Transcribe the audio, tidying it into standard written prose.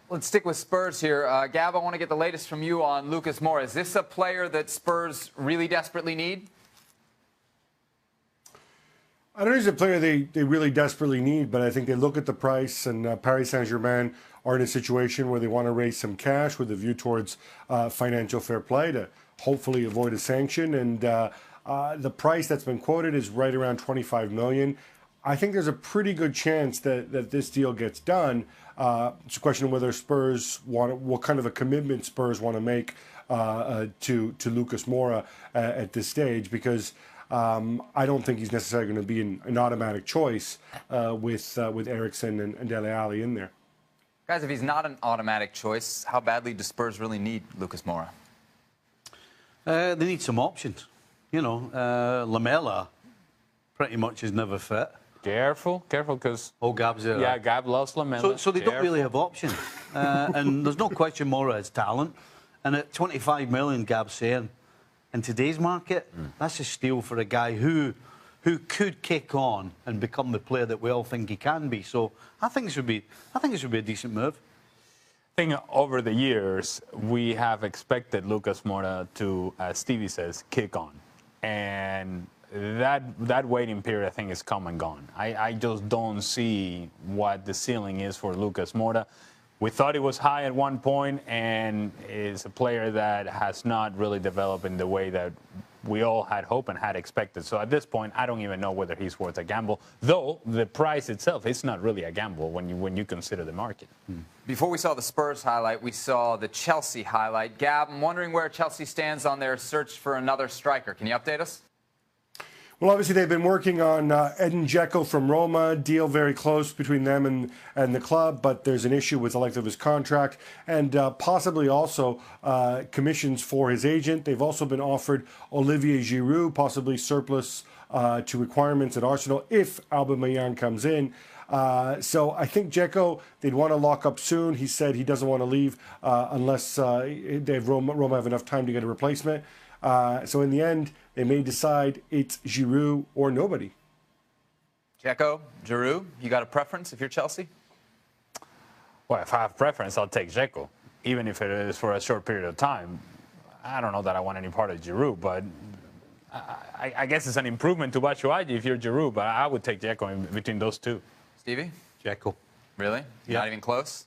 Let's stick with Spurs here. Gab, I want to get the latest from you on Lucas Moura. Is this a player that Spurs really desperately need? I don't know if he's a player they really desperately need, but I think they look at the price, and Paris Saint-Germain are in a situation where they want to raise some cash with a view towards financial fair play to hopefully avoid a sanction. And the price that's been quoted is right around $25 million. I think there's a pretty good chance that this deal gets done. It's a question of whether Spurs what kind of a commitment Spurs want to make to Lucas Moura at this stage, because I don't think he's necessarily going to be an automatic choice with Eriksen and Dele Alli in there. Guys, if he's not an automatic choice, how badly do Spurs really need Lucas Moura? They need some options. You know, Lamela pretty much is never fit. Careful, because... Oh, Gab's there. Yeah, Gab loves Lamela. So they don't really have options. And there's no question Moura has talent. And at 25 million, Gab's saying, in today's market, that's a steal for a guy who could kick on and become the player that we all think he can be. So I think this would be a decent move. I think over the years, we have expected Lucas Moura to, as Stevie says, kick on. And that waiting period, I think, is come and gone. I just don't see what the ceiling is for Lucas Moura. We thought he was high at one point, and is a player that has not really developed in the way that we all had hoped and had expected. So at this point, I don't even know whether he's worth a gamble, though the price itself is not really a gamble when you consider the market. Before we saw the Spurs highlight, we saw the Chelsea highlight. Gab, I'm wondering where Chelsea stands on their search for another striker. Can you update us? Well, obviously, they've been working on Edin Dzeko from Roma, deal very close between them and the club, but there's an issue with the length of his contract, and possibly also commissions for his agent. They've also been offered Olivier Giroud, possibly surplus to requirements at Arsenal if Aubameyang comes in. So I think Dzeko, they'd want to lock up soon. He said he doesn't want to leave unless Roma have enough time to get a replacement. So in the end, they may decide it's Giroud or nobody. Dzeko, Giroud, you got a preference if you're Chelsea? Well, if I have preference, I'll take Dzeko, even if it is for a short period of time. I don't know that I want any part of Giroud, but I guess it's an improvement to Batshuayi if you're Giroud, but I would take Dzeko in between those two. Stevie? Dzeko. Really? Yeah. Not even close?